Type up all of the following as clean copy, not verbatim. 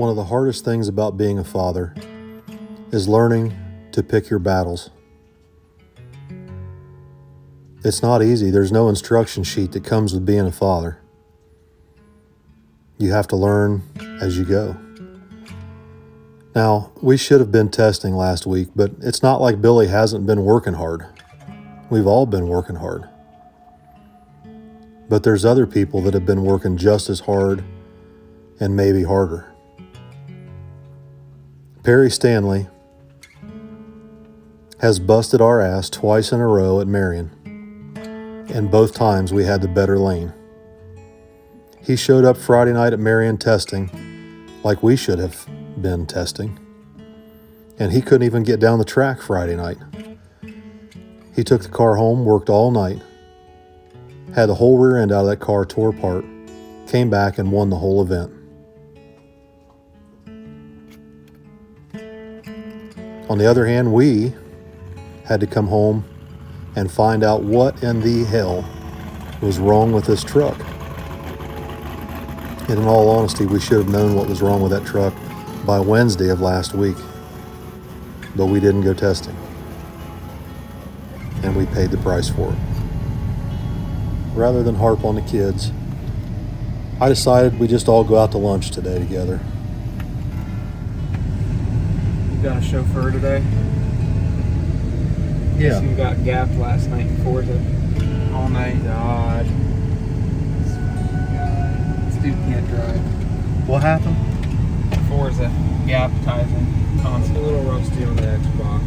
One of the hardest things about being a father is learning to pick your battles. It's not easy. There's no instruction sheet that comes with being a father. You have to learn as you go. Now, we should have been testing last week, but it's not like Billy hasn't been working hard. We've all been working hard. But there's other people that have been working just as hard and maybe harder. Perry Stanley has busted our ass twice in a row at Marion, and both times we had the better lane. He showed up Friday night at Marion testing like we should have been testing, and he couldn't even get down the track Friday night. He took the car home, worked all night, had the whole rear end out of that car tore apart, came back and won the whole event. On the other hand, we had to come home and find out what in the hell was wrong with this truck. And in all honesty, we should have known what was wrong with that truck by Wednesday of last week. But we didn't go testing. And we paid the price for it. Rather than harp on the kids, I decided we just all go out to lunch today together. You got a chauffeur today? Yeah. You got gapped last night in Forza all night. God. This dude can't drive. What happened? Forza gap-tizing console. A little rusty on the Xbox.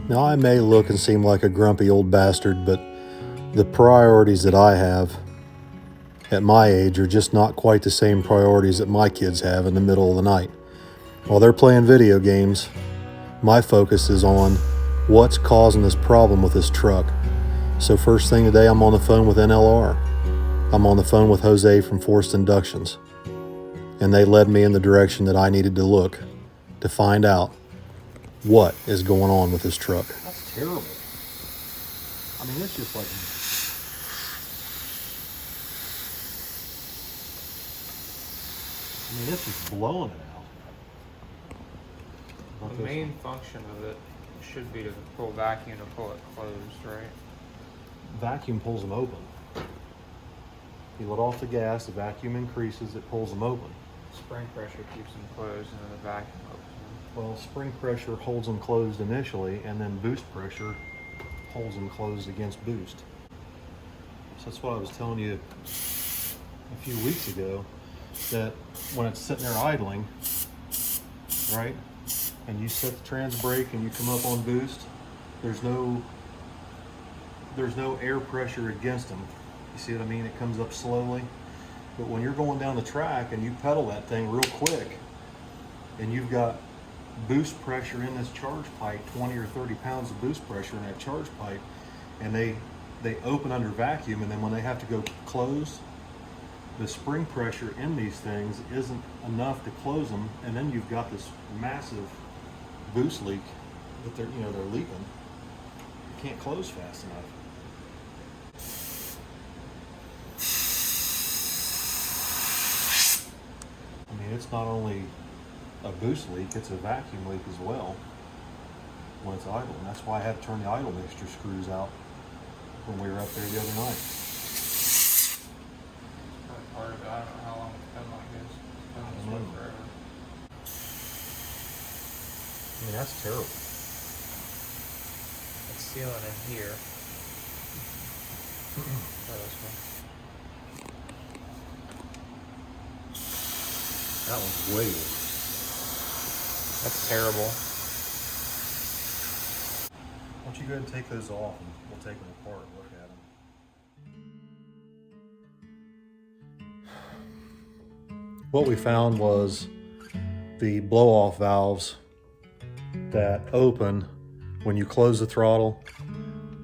Now, I may look and seem like a grumpy old bastard, but the priorities that I have at my age are just not quite the same priorities that my kids have in the middle of the night. While they're playing video games, my focus is on what's causing this problem with this truck. So first thing today, I'm on the phone with NLR. I'm on the phone with Jose from Forced Inductions. And they led me in the direction that I needed to look to find out what is going on with this truck. That's terrible. I mean, it's just like... I mean, it's just blowing it out. The main function of it should be to pull vacuum to pull it closed, right? Vacuum pulls them open. You let off the gas, the vacuum increases, it pulls them open. Spring pressure keeps them closed and then the vacuum opens them. Well, spring pressure holds them closed initially, and then boost pressure holds them closed against boost. So that's what I was telling you a few weeks ago, that when it's sitting there idling, right, and you set the trans brake and you come up on boost, there's no air pressure against them. You see what I mean? It comes up slowly. But when you're going down the track and you pedal that thing real quick, and you've got boost pressure in this charge pipe, 20 or 30 pounds of boost pressure in that charge pipe, and they open under vacuum, and then when they have to go close, the spring pressure in these things isn't enough to close them, and then you've got this massive boost leak that they're leaking. You can't close fast enough. I mean, it's not only a boost leak, it's a vacuum leak as well when it's idle. And that's why I had to turn the idle mixture screws out when we were up there the other night. Part of it, I don't know how long it's been like this. It's been this way forever. I mean, that's terrible. It's sealing in here. Try this one. That one's way worse. That's terrible. Why don't you go ahead and take those off and we'll take them apart and look at them. What we found was the blow-off valves that open when you close the throttle.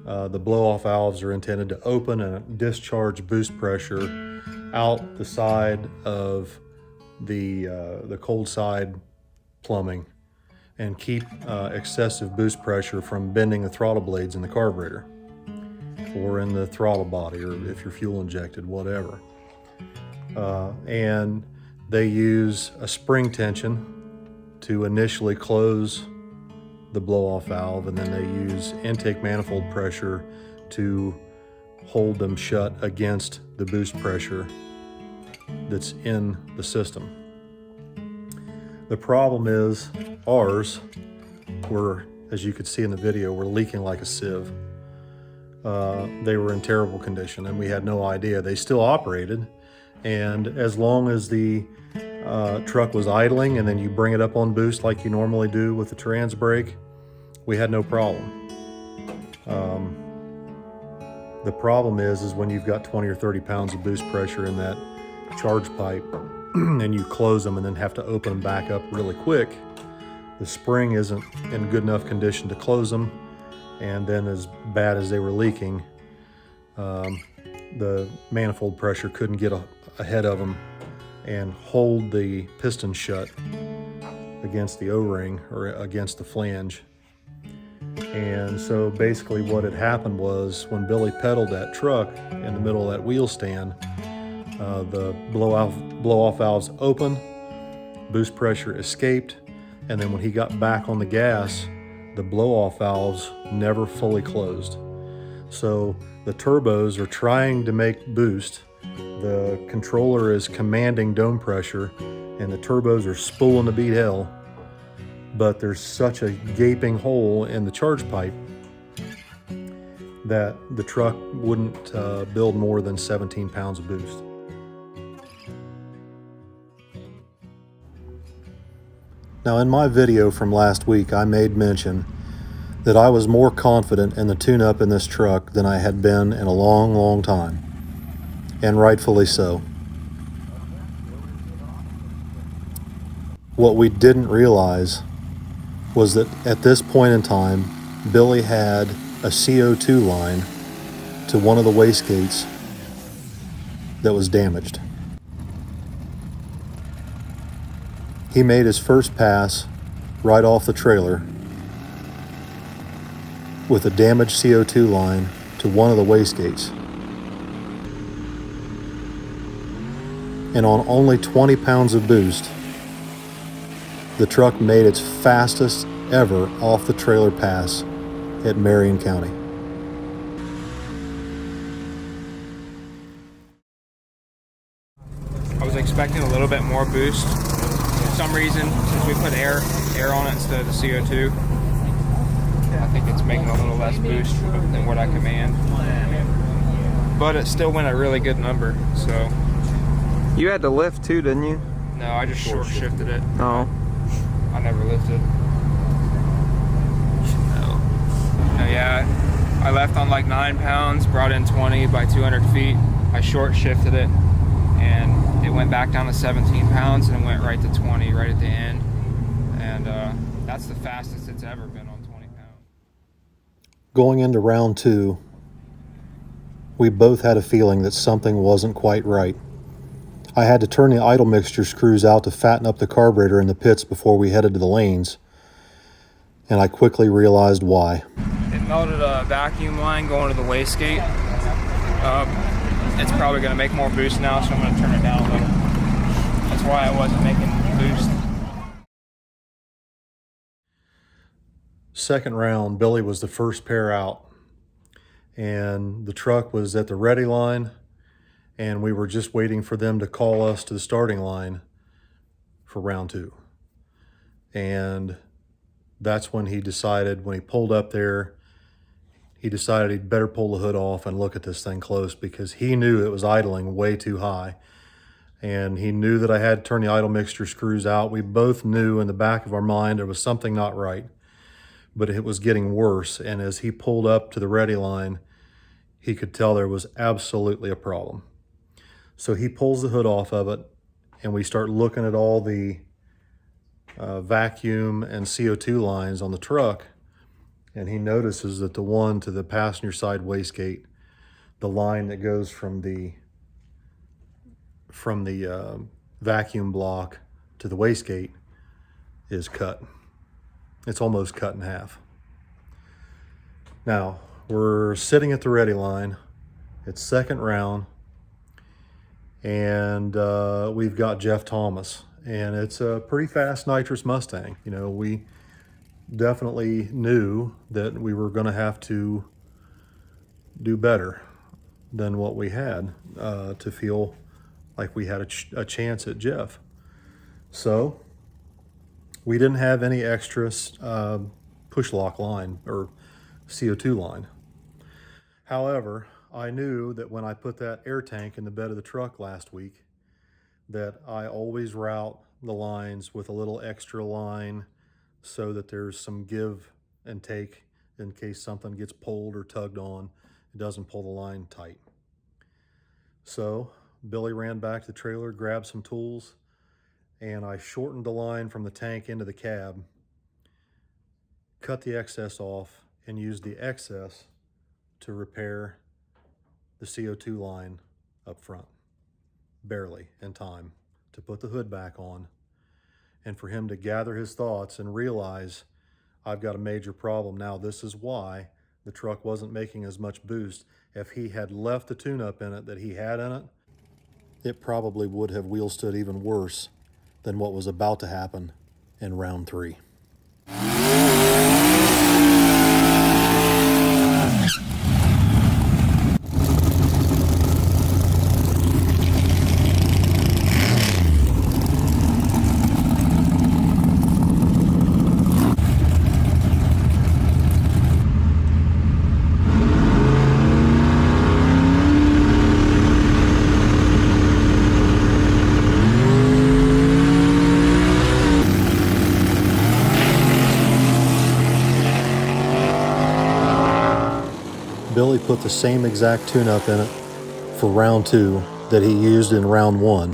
The blow-off valves are intended to open and discharge boost pressure out the side of the cold side plumbing and keep excessive boost pressure from bending the throttle blades in the carburetor or in the throttle body, or if you're fuel injected, whatever. And They use a spring tension to initially close the blow-off valve, and then they use intake manifold pressure to hold them shut against the boost pressure that's in the system. The problem is ours were, as you could see in the video, were leaking like a sieve. They were in terrible condition and we had no idea. They still operated, and as long as the truck was idling and then you bring it up on boost like you normally do with the trans brake, we had no problem. The problem is when you've got 20 or 30 pounds of boost pressure in that charge pipe and you close them and then have to open them back up really quick, the spring isn't in good enough condition to close them, and then as bad as they were leaking, the manifold pressure couldn't get ahead of them and hold the piston shut against the O-ring or against the flange. And so basically what had happened was when Billy pedaled that truck in the middle of that wheel stand, the blow-off valves opened, boost pressure escaped, and then when he got back on the gas, the blow-off valves never fully closed. So the turbos are trying to make boost, the controller is commanding dome pressure, and the turbos are spooling to beat hell, but there's such a gaping hole in the charge pipe that the truck wouldn't build more than 17 pounds of boost. Now, in my video from last week, I made mention that I was more confident in the tune-up in this truck than I had been in a long, long time, and rightfully so. What we didn't realize was that at this point in time, Billy had a CO2 line to one of the wastegates that was damaged. He made his first pass right off the trailer with a damaged CO2 line to one of the wastegates. And on only 20 pounds of boost, the truck made its fastest ever off the trailer pass at Marion County. I was expecting a little bit more boost. For some reason, since we put air on it instead of the CO2, I think it's making a little less boost than what I command. But it still went a really good number, so. You had to lift too, didn't you? No, I just short shifted it. Oh. I never lifted. No, yeah, I left on like 9 pounds, brought in 20 by 200 feet. I short shifted it, and it went back down to 17 pounds and it went right to 20 right at the end. And that's the fastest it's ever been on 20 pounds. Going into round two, we both had a feeling that something wasn't quite right. I had to turn the idle mixture screws out to fatten up the carburetor in the pits before we headed to the lanes, and I quickly realized why. It melted a vacuum line going to the wastegate. It's probably going to make more boost now, so I'm going to turn it down a little. That's why I wasn't making boost. Second round, Billy was the first pair out, and the truck was at the ready line, and we were just waiting for them to call us to the starting line for round two. And that's when he decided, when he pulled up there, he decided he'd better pull the hood off and look at this thing close, because he knew it was idling way too high. And he knew that I had to turn the idle mixture screws out. We both knew in the back of our mind there was something not right, but it was getting worse. And as he pulled up to the ready line, he could tell there was absolutely a problem. So he pulls the hood off of it, and we start looking at all the vacuum and CO2 lines on the truck, and he notices that the one to the passenger side wastegate, the line that goes from the vacuum block to the wastegate, is cut. It's almost cut in half. Now, we're sitting at the ready line. It's second round, and we've got Jeff Thomas, and it's a pretty fast nitrous Mustang. You know, we definitely knew that we were going to have to do better than what we had to feel like we had a chance at Jeff. So we didn't have any extra push lock line or CO2 line. However, I knew that when I put that air tank in the bed of the truck last week, that I always route the lines with a little extra line so that there's some give and take in case something gets pulled or tugged on. It doesn't pull the line tight. So Billy ran back to the trailer, grabbed some tools, and I shortened the line from the tank into the cab, cut the excess off, and used the excess to repair the CO2 line up front, barely in time to put the hood back on, and for him to gather his thoughts and realize I've got a major problem now. This is why the truck wasn't making as much boost. If he had left the tune-up in it that he had in it, it probably would have wheel stood even worse than what was about to happen in round 3. Billy put the same exact tune-up in it for round 2 that he used in round 1,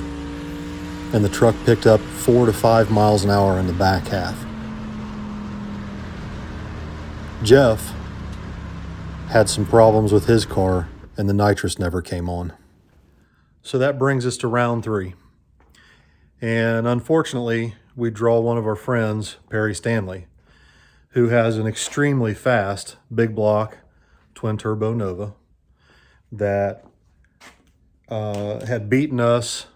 and the truck picked up 4 to 5 miles an hour in the back half. Jeff had some problems with his car, and the nitrous never came on. So that brings us to round 3. And unfortunately, we draw one of our friends, Perry Stanley, who has an extremely fast big block twin turbo Nova that had beaten us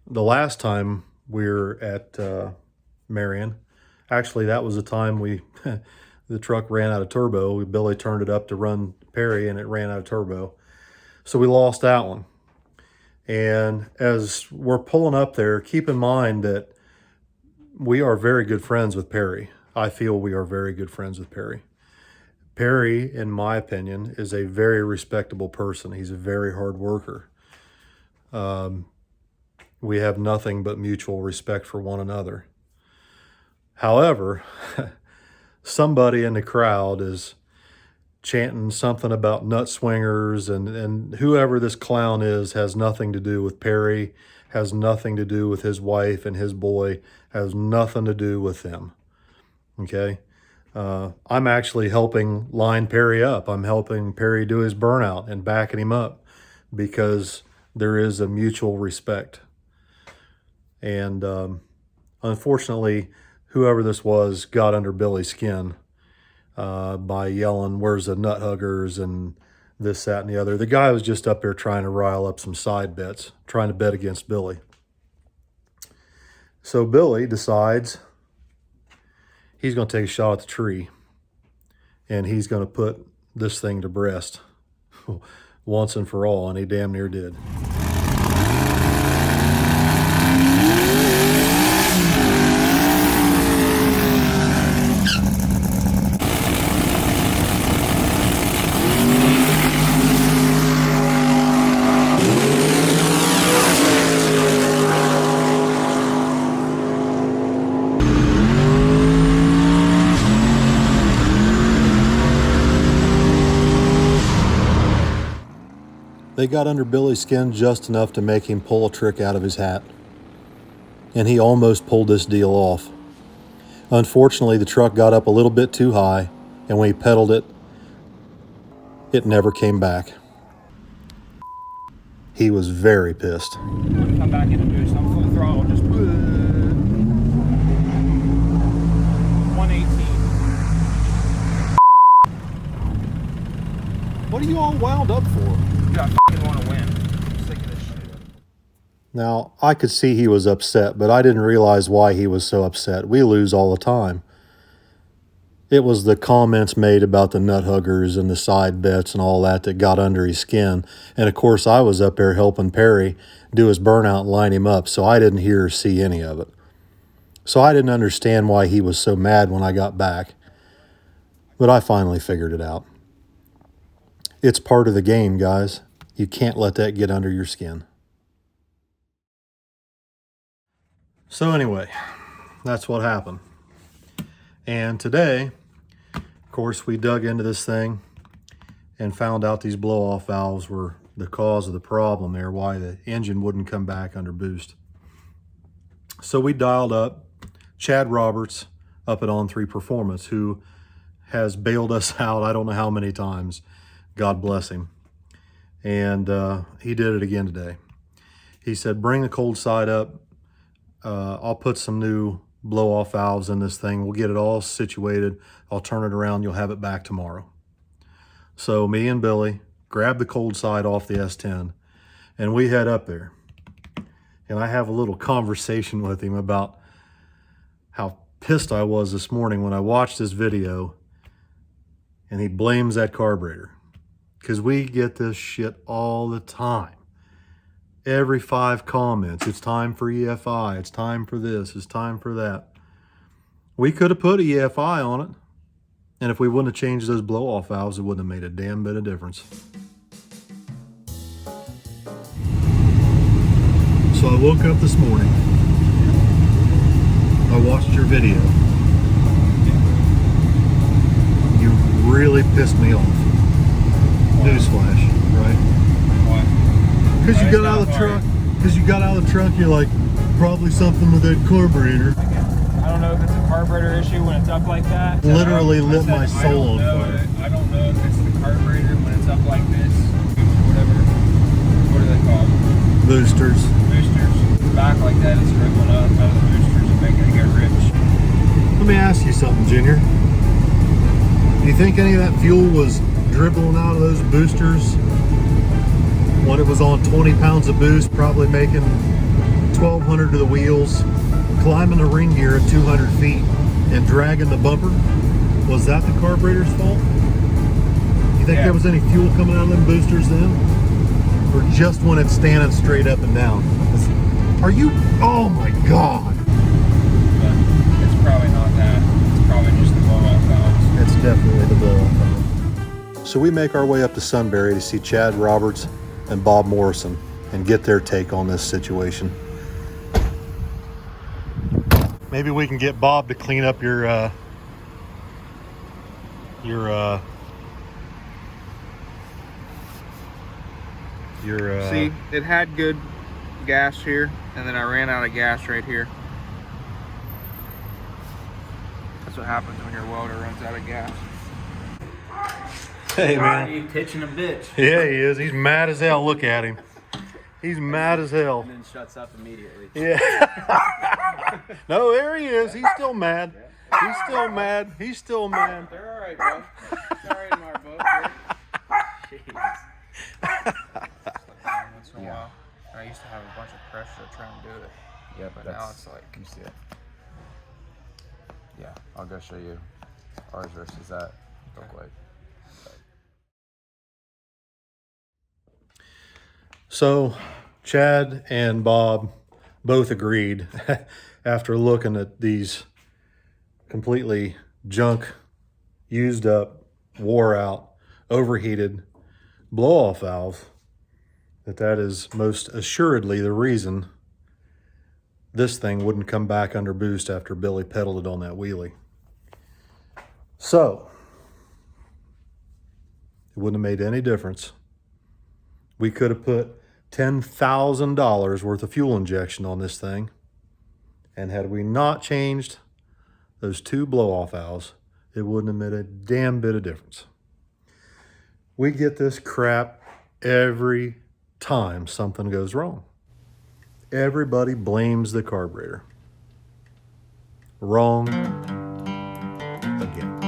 the last time we were at Marion. Actually, that was the time the truck ran out of turbo. Billy turned it up to run Perry and it ran out of turbo. So we lost that one. And as we're pulling up there, keep in mind that we are very good friends with Perry. I feel we are very good friends with Perry. Perry, in my opinion, is a very respectable person. He's a very hard worker. We have nothing but mutual respect for one another. However, somebody in the crowd is chanting something about nut swingers, and whoever this clown is has nothing to do with Perry, has nothing to do with his wife and his boy, has nothing to do with them. Okay? I'm actually helping line Perry up. I'm helping Perry do his burnout and backing him up because there is a mutual respect. And unfortunately, whoever this was got under Billy's skin by yelling, "Where's the nut huggers?" and this, that, and the other. The guy was just up there trying to rile up some side bets, trying to bet against Billy. So Billy decides he's going to take a shot at the tree, and he's going to put this thing to rest once and for all, and he damn near did. They got under Billy's skin just enough to make him pull a trick out of his hat. And he almost pulled this deal off. Unfortunately, the truck got up a little bit too high, and when he pedaled it, it never came back. He was very pissed. Come back in and boost. I'm full throttle, just 118. What are you all wound up for? Dude, I fucking want to win. I'm sick of this shit. Now, I could see he was upset, but I didn't realize why he was so upset. We lose all the time. It was the comments made about the nut huggers and the side bets and all that that got under his skin. And of course, I was up there helping Perry do his burnout and line him up, so I didn't hear or see any of it. So I didn't understand why he was so mad when I got back. But I finally figured it out. It's part of the game, guys. You can't let that get under your skin. So anyway, that's what happened. And today, of course, we dug into this thing and found out these blow-off valves were the cause of the problem there, why the engine wouldn't come back under boost. So we dialed up Chad Roberts up at On3 Performance, who has bailed us out I don't know how many times. God bless him. And he did it again today. He said, bring the cold side up. I'll put some new blow-off valves in this thing. We'll get it all situated. I'll turn it around. You'll have it back tomorrow. So me and Billy grab the cold side off the S10 and we head up there. And I have a little conversation with him about how pissed I was this morning when I watched this video and he blames that carburetor. Because we get this shit all the time. Every 5 comments, it's time for EFI, it's time for this, it's time for that. We could have put EFI on it, and if we wouldn't have changed those blow-off valves, it wouldn't have made a damn bit of difference. So I woke up this morning, I watched your video. You really pissed me off. Newsflash, right? Because you got out of the truck. Because you got out of the truck, you're like, probably something with that carburetor. I don't know if it's a carburetor issue when it's up like that. Literally lit my soul on fire. I don't know if it's the carburetor when it's up like this, whatever. What are they called? Boosters. Boosters. Back like that, it's rippling up out of the boosters and making it get rich. Let me ask you something, Junior. Do you think any of that fuel was dribbling out of those boosters when it was on 20 pounds of boost, probably making 1,200 to the wheels, climbing the ring gear at 200 feet and dragging the bumper? Was that the carburetor's fault? You think there was any fuel coming out of them boosters then? Or just when it's standing straight up and down? Are you, oh my God. But it's probably not that. It's probably just the blow-off valves. It's definitely the blow-off valve. So we make our way up to Sunbury to see Chad Roberts and Bob Morrison and get their take on this situation. Maybe we can get Bob to clean up your See, it had good gas here, and then I ran out of gas right here. That's what happens when your welder runs out of gas. Hey man. He's pitching a bitch. Yeah, he is. He's mad as hell. Look at him. He's mad as hell. And then shuts up immediately. Yeah. No, there he is. He's still mad. He's still mad. He's still mad. They're all right, bro. Sorry in our book. Jeez. Once in a while, I used to have a bunch of pressure to try and do it. Yeah, But now it's like, you see it. Yeah, I'll go show you ours versus that real quick. So Chad and Bob both agreed after looking at these completely junk, used up, wore out, overheated blow-off valve, that is most assuredly the reason this thing wouldn't come back under boost after Billy pedaled it on that wheelie. So it wouldn't have made any difference. We could have put $10,000 worth of fuel injection on this thing, and had we not changed those 2 blow-off valves, it wouldn't have made a damn bit of difference. We get this crap every time something goes wrong. Everybody blames the carburetor. Wrong again.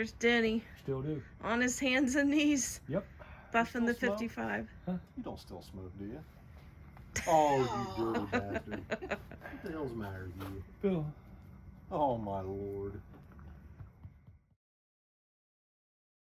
There's Denny Still do. on his hands and knees, Yep. buffing the still smoke? 55. Huh? You don't still smoke, do you? Oh, you dirty bastard. What the hell's the matter with you? Bill. Oh, my Lord.